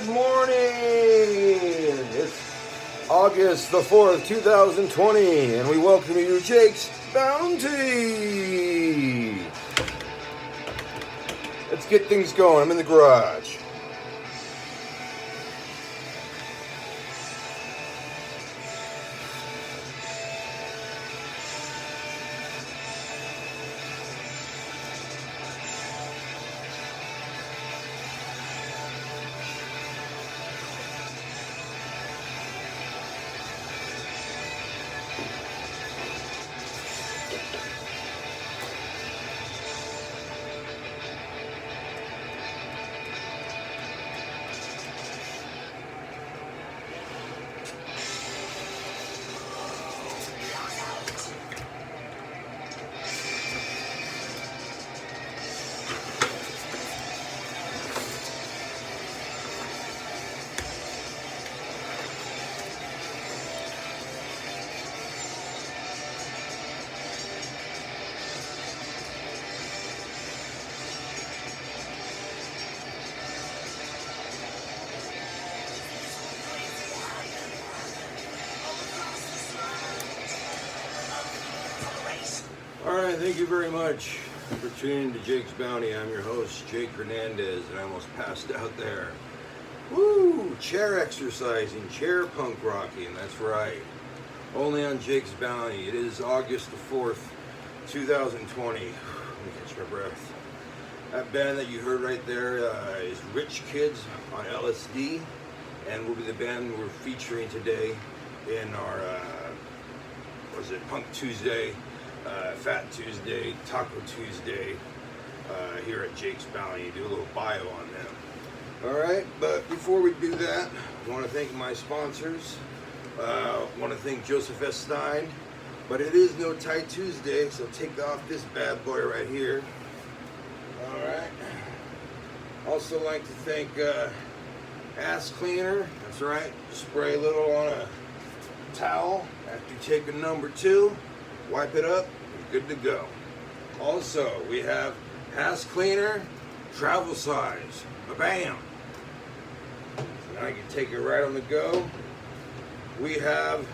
Good morning! It's August the 4th, 2020, and we welcome you to Jake's Bounty! Let's get things going. I'm in the garage. Alright, thank you very much for tuning in to Jake's Bounty. I'm your host, Jake Hernandez, and I almost passed out there. Woo! Chair exercising, chair punk rocking, that's right. Only on Jake's Bounty. It is August the 4th, 2020. Let me catch my breath. That band that you heard right there is Rich Kids on LSD, and will be the band we're featuring today in our, Punk Tuesday, Fat Tuesday, Taco Tuesday, here at Jake's Bounty. Do a little bio on them. Alright, but before we do that, I want to thank my sponsors. I want to thank Joseph S. Stein, but it is no Tie Tuesday, so take off this bad boy right here. Alright. Also like to thank Ass Cleaner. That's right, spray a little on a towel after you take a number 2, wipe it up, you're good to go. Also, we have Ass Cleaner travel size. Bam! So now you can take it right on the go. We have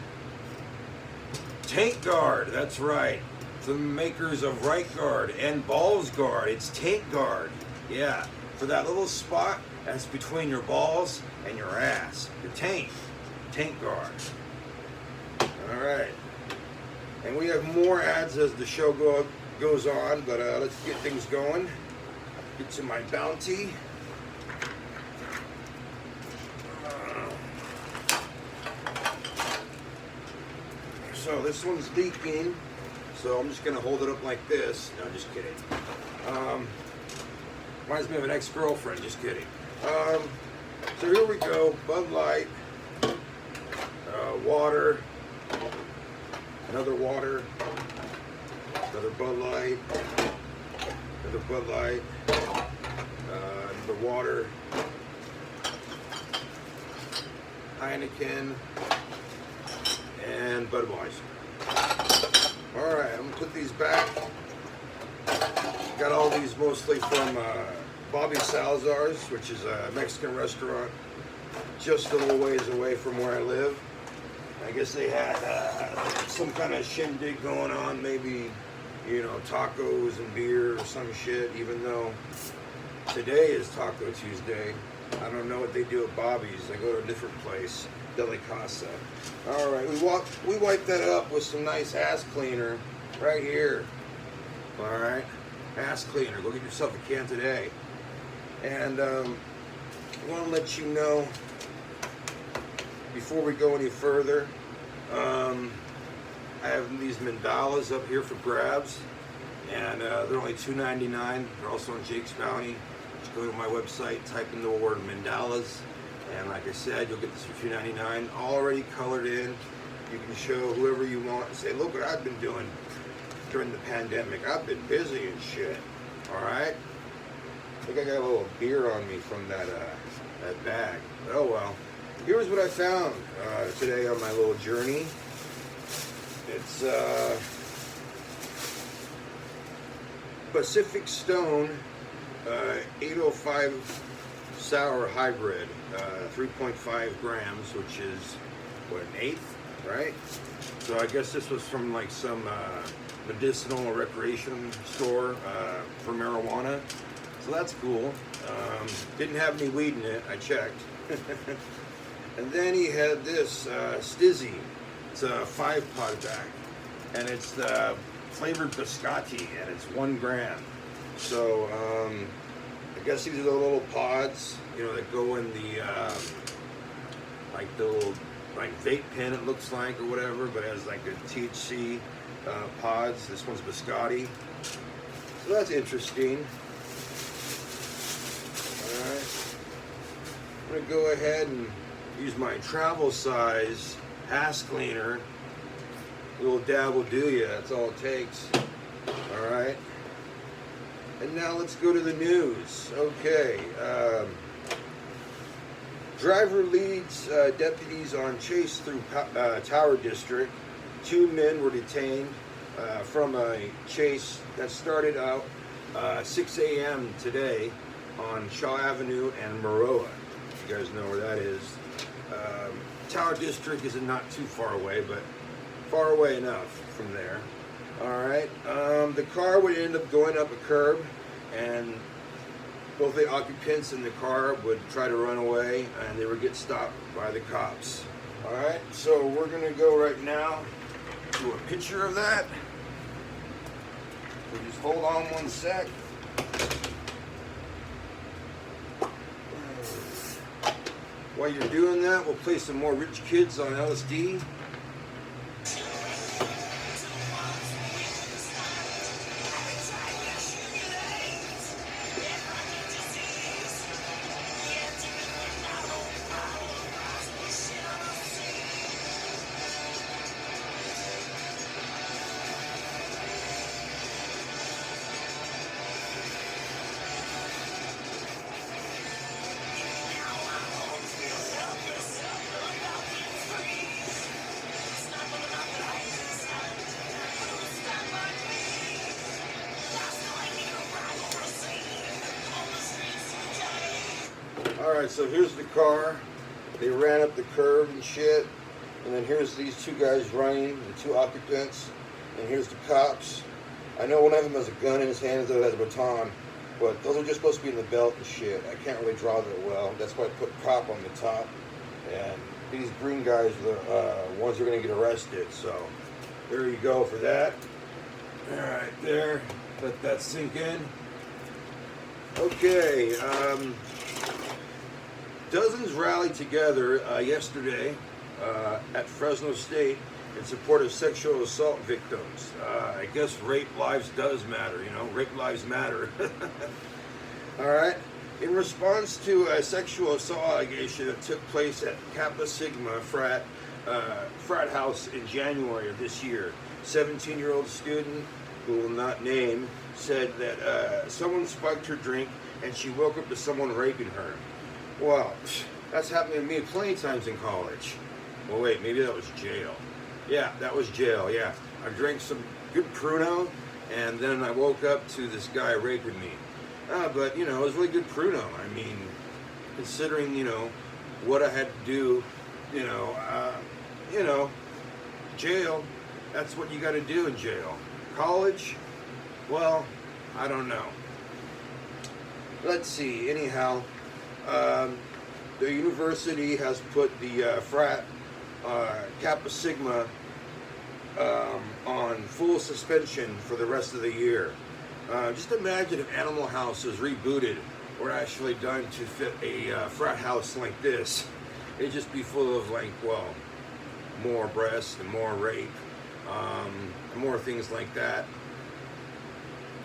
Tank Guard. That's right. The makers of Right Guard and Balls Guard. It's Tank Guard. Yeah, for that little spot that's between your balls and your ass. Your tank. Tank Guard. Alright. And we have more ads as the show goes on, but let's get things going. Get to my bounty. So this one's leaking, so I'm just going to hold it up like this. No, just kidding. Reminds me of an ex-girlfriend, just kidding. So here we go. Bud Light, water, another water, another Bud Light, another Bud Light, another water, Heineken, and Budweiser. Alright, I'm going to put these back. Got all these mostly from Bobby Salazar's, which is a Mexican restaurant just a little ways away from where I live. I guess they had some kind of shindig going on, maybe, you know, tacos and beer or some shit, even though today is Taco Tuesday. I don't know what they do at Bobby's. I go to a different place, Deli Casa. Alright, we wipe that up with some nice ass cleaner right here. Alright, ass cleaner. Go get yourself a can today. And I want to let you know, before we go any further, I have these mandalas up here for grabs, and they're only $2.99. They're also on Jake's Bounty. Just go to my website, type in the word mandalas, and like I said, you'll get this for $2.99, already colored in. You can show whoever you want and say, look what I've been doing during the pandemic. I've been busy and shit. Alright? I think I got a little beer on me from that bag. But oh well. Here's what I found today on my little journey. It's Pacific Stone 805 sour hybrid, 3.5 grams, which is what, an eighth, right? So I guess this was from like some medicinal or recreation store for marijuana. So that's cool. Didn't have any weed in it, I checked. And then he had this Stizzy. It's a 5-pod pack, and it's the flavored biscotti, and it's 1 gram. So I guess these are the little pods, you know, that go in the like the little like vape pen, it looks like, or whatever, but it has like a THC pods. This one's biscotti, so that's interesting. All right, I'm gonna go ahead and use my travel size ass cleaner. A little dab will do ya. That's all it takes. All right. And now let's go to the news. Okay. Driver leads deputies on chase through Tower District. 2 men were detained from a chase that started out 6 a.m. today on Shaw Avenue and Maroa. You guys know where that is. Tower District isn't not too far away, but far away enough from there. All right. The car would end up going up a curb, and both the occupants in the car would try to run away, and they would get stopped by the cops. All right. So we're gonna go right now to a picture of that. So just hold on one sec. While you're doing that, we'll play some more Rich Kids on LSD. Alright, so here's the car. They ran up the curb and shit. And then here's these 2 guys running, the 2 occupants. And here's the cops. I know one of them has a gun in his hand, the other has a baton. But those are just supposed to be in the belt and shit. I can't really draw that well. That's why I put cop on the top. And these green guys are the ones who are going to get arrested. So there you go for that. Alright, there. Let that sink in. Okay, dozens rallied together yesterday at Fresno State in support of sexual assault victims. I guess rape lives does matter, you know, rape lives matter. All right. In response to a sexual assault allegation that took place at Kappa Sigma frat house in January of this year, 17-year-old student, who will not name, said that someone spiked her drink and she woke up to someone raping her. Well, that's happened to me plenty of times in college. Well, wait, maybe that was jail. Yeah, that was jail, yeah. I drank some good Pruno, and then I woke up to this guy raping me. But, you know, it was really good Pruno. I mean, considering, you know, what I had to do, you know, jail, that's what you got to do in jail. College, well, I don't know. Let's see, anyhow. The university has put the frat Kappa Sigma on full suspension for the rest of the year. Just imagine if Animal House was rebooted or actually done to fit a frat house like this. It'd just be full of, like, well, more breasts and more rape, more things like that.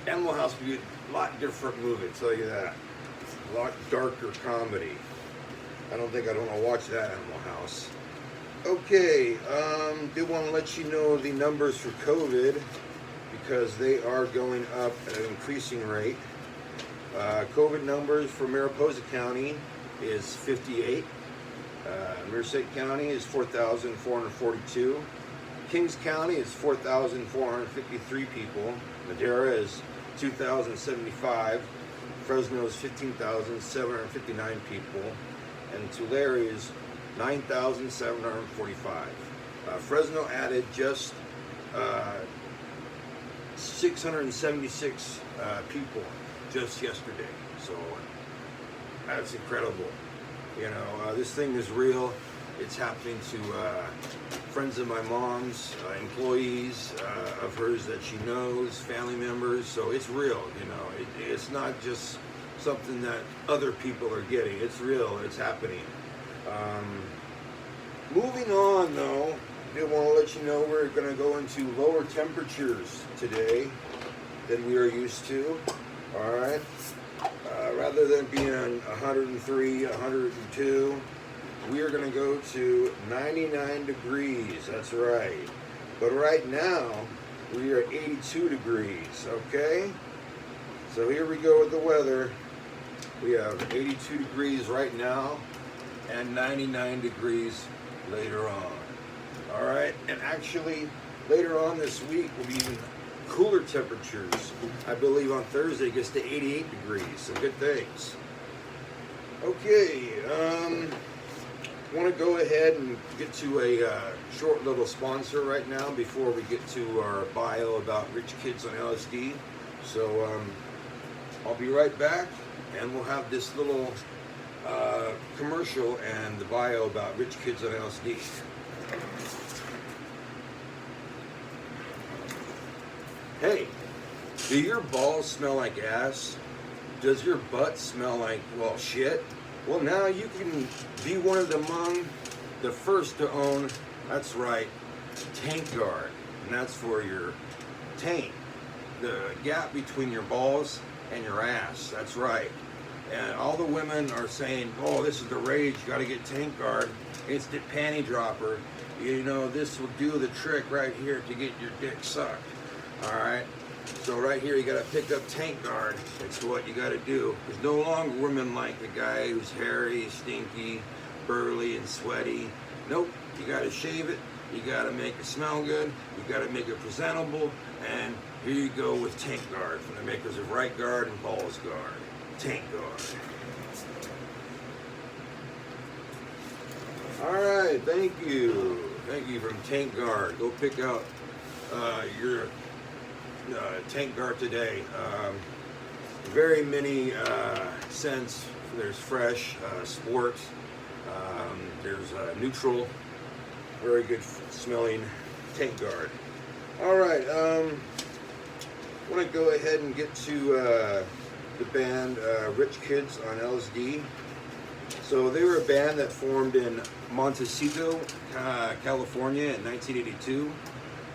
Animal House would be a lot different movie, I'll tell you that. A lot darker comedy. I don't think I'd want to watch that Animal House. Okay, do want to let you know the numbers for COVID, because they are going up at an increasing rate. COVID numbers for Mariposa County is 58. Merced County is 4,442. Kings County is 4,453 people. Madera is 2,075. Fresno is 15,759 people, and Tulare is 9,745. Fresno added just 676 people just yesterday, so that's incredible. You know, this thing is real. It's happening to friends of my mom's, employees of hers that she knows, family members. So it's real. You know, it's not just something that other people are getting. It's real. It's happening. Moving on, though, I want to let you know we're going to go into lower temperatures today than we are used to. All right. Rather than being 103, 102. We are going to go to 99 degrees, that's right. But right now, we are at 82 degrees, okay? So here we go with the weather. We have 82 degrees right now and 99 degrees later on. All right, and actually, later on this week will be even cooler temperatures. I believe on Thursday it gets to 88 degrees, so good things. Okay, I want to go ahead and get to a short little sponsor right now before we get to our bio about rich kids on LSD. So I'll be right back, and we'll have this little commercial and the bio about rich kids on LSD. Hey, do your balls smell like ass? Does your butt smell like, well, shit? Well, now you can be one of among the first to own, that's right, Tank Guard. And that's for your taint, the gap between your balls and your ass. That's right. And all the women are saying, oh, this is the rage, you gotta get Tank Guard. Instant panty dropper. You know, this will do the trick right here to get your dick sucked. All right. So right here, you gotta pick up Tank Guard. It's what you gotta do. There's no longer women like the guy who's hairy, stinky, burly, and sweaty. Nope, you gotta shave it. You gotta make it smell good. You gotta make it presentable. And here you go with Tank Guard from the makers of Right Guard and Balls Guard. Tank Guard. All right, thank you. Thank you from Tank Guard. Go pick out your Tank Guard today. Very many scents. There's fresh, sport. There's neutral. Very good smelling Tank Guard. All right. I want to go ahead and get to the band Rich Kids on LSD. So they were a band that formed in Montecito, California in 1982.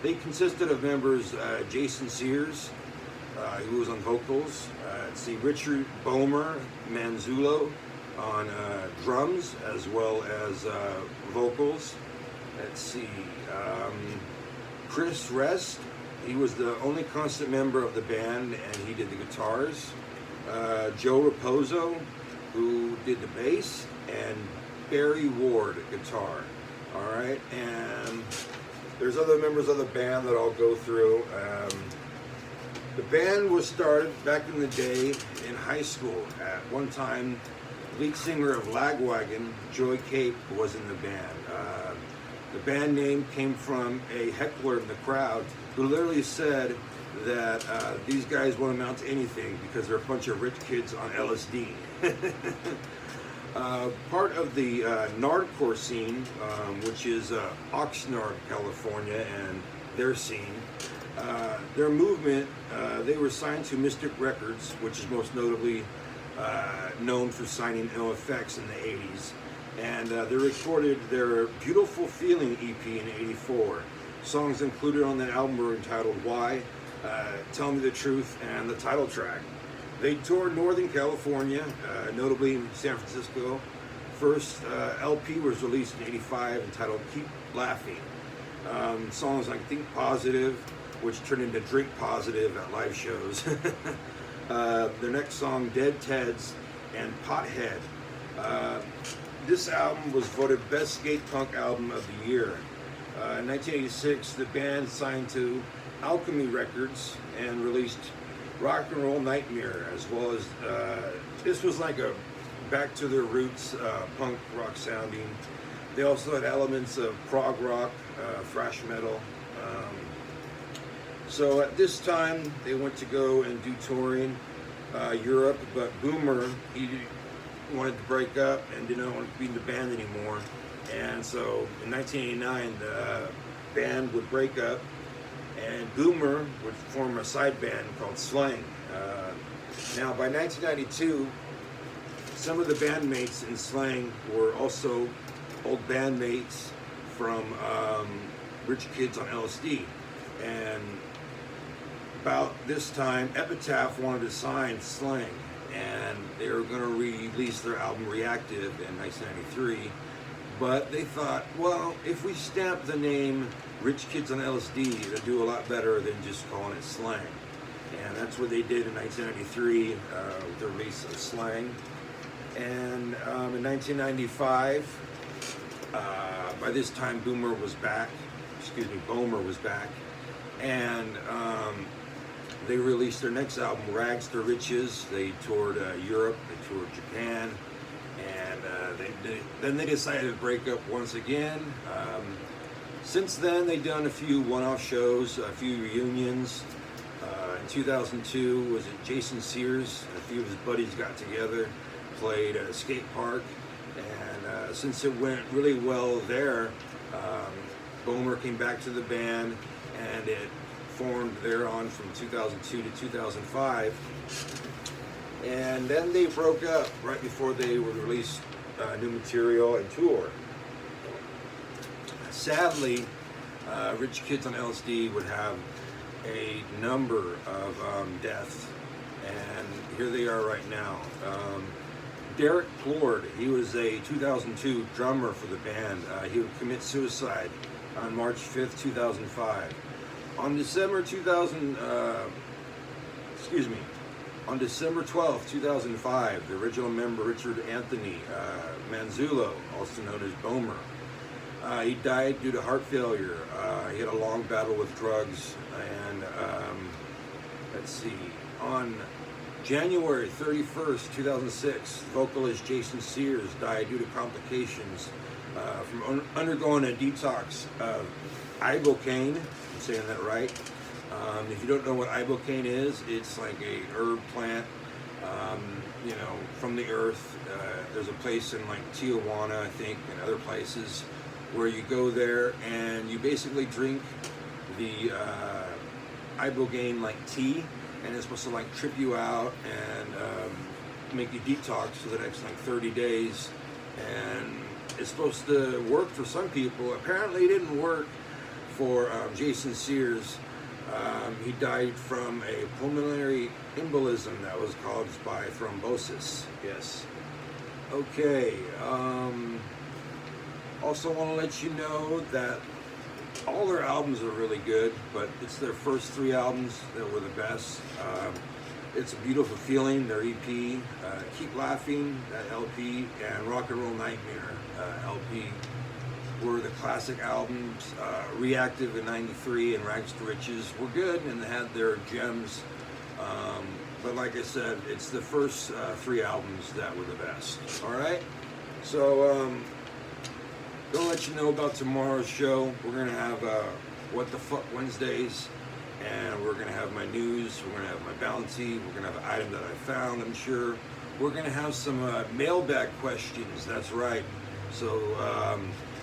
They consisted of members Jason Sears, who was on vocals, Richard Bomer Manzullo on drums as well as vocals. Let's see, Chris Rest, he was the only constant member of the band and he did the guitars. Joe Raposo, who did the bass, and Barry Ward, guitar. All right, and there's other members of the band that I'll go through. The band was started back in the day in high school. At one time, lead singer of Lagwagon, Joy Cape, was in the band. The band name came from a heckler in the crowd who literally said that these guys won't amount to anything because they're a bunch of rich kids on LSD. Part of the Nardcore scene, which is Oxnard, California, and their scene, their movement, they were signed to Mystic Records, which is most notably known for signing NoFX in the 80s. And they recorded their Beautiful Feeling EP in '84. Songs included on that album were entitled Why, Tell Me the Truth, and the title track. They toured Northern California, notably in San Francisco. First LP was released in '85 entitled Keep Laughing. Songs like Think Positive, which turned into Drink Positive at live shows. Their next song, Dead Teds, and Pothead. This album was voted Best Skate Punk Album of the Year. In 1986, the band signed to Alchemy Records and released Rock and Roll Nightmare, as well as this was like a back to their roots punk rock sounding. They also had elements of prog rock, thrash metal. So at this time they went to go and do touring Europe, but Boomer, he wanted to break up and didn't want to be in the band anymore. And so in 1989 the band would break up and Boomer would form a side band called Slang. Now by 1992, some of the bandmates in Slang were also old bandmates from Rich Kids on LSD. And about this time, Epitaph wanted to sign Slang, and they were going to release their album Reactive in 1993. But they thought, well, if we stamp the name Rich Kids on LSD, it'll do a lot better than just calling it Slang. And that's what they did in 1993 with the release of Slang. And in 1995, by this time Boomer was back, Bomer was back, and they released their next album, Rags to Riches. They toured Europe, they toured Japan, and then they decided to break up once again. Since then, they've done a few one-off shows, a few reunions. In 2002, was it Jason Sears? A few of his buddies got together, played at a skate park, and since it went really well there, Bomer came back to the band, and it formed thereon from 2002 to 2005. And then they broke up right before they would release new material and tour. Sadly, Rich Kids on LSD would have a number of deaths, and here they are right now. Derek Plord, he was a 2002 drummer for the band. He would commit suicide on March 5th, 2005. On December 12th, 2005, the original member Richard Anthony Manzullo, also known as Bomer, he died due to heart failure. He had a long battle with drugs, and let's see, on January 31st, 2006, vocalist Jason Sears died due to complications from undergoing a detox of ibogaine. I'm saying that right. If you don't know what ibogaine is, it's like a herb plant, from the earth. There's a place in like Tijuana, I think, and other places where you go there and you basically drink the ibogaine like tea, and it's supposed to like trip you out and make you detox for the next like 30 days. And it's supposed to work for some people. Apparently it didn't work for Jason Sears. He died from a pulmonary embolism that was caused by thrombosis. Yes. Okay. Also want to let you know that all their albums are really good, but it's their first 3 albums that were the best. It's a Beautiful Feeling, their EP, Keep Laughing, that LP, and Rock and Roll Nightmare LP were the classic albums. Reactive in '93 and Rags to Riches were good and had their gems. But like I said, it's the first 3 albums that were the best. All right? So, gonna let you know about tomorrow's show. We're gonna have What the Fuck Wednesdays, and we're gonna have my news, we're gonna have my bounty, we're gonna have an item that I found, I'm sure. We're gonna have some mailbag questions, that's right. So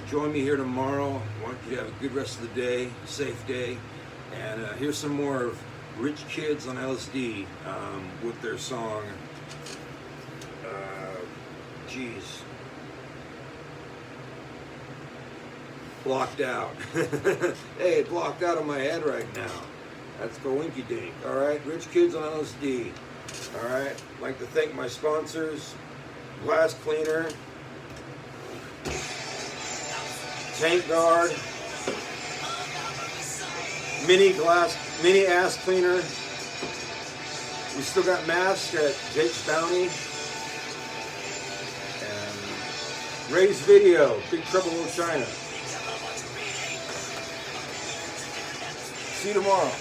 join me here tomorrow. I want you to have a good rest of the day, safe day. And here's some more of Rich Kids on LSD with their song, Blocked Out. Hey, it blocked out on my head right now. That's the Winky Dink. All right, Rich Kids on LSD. All right, I'd like to thank my sponsors: Glass Cleaner, Tank Guard, Mini Ass Cleaner. We still got masks at Jake's Bounty. And Ray's Video, Big Trouble in China. See you tomorrow.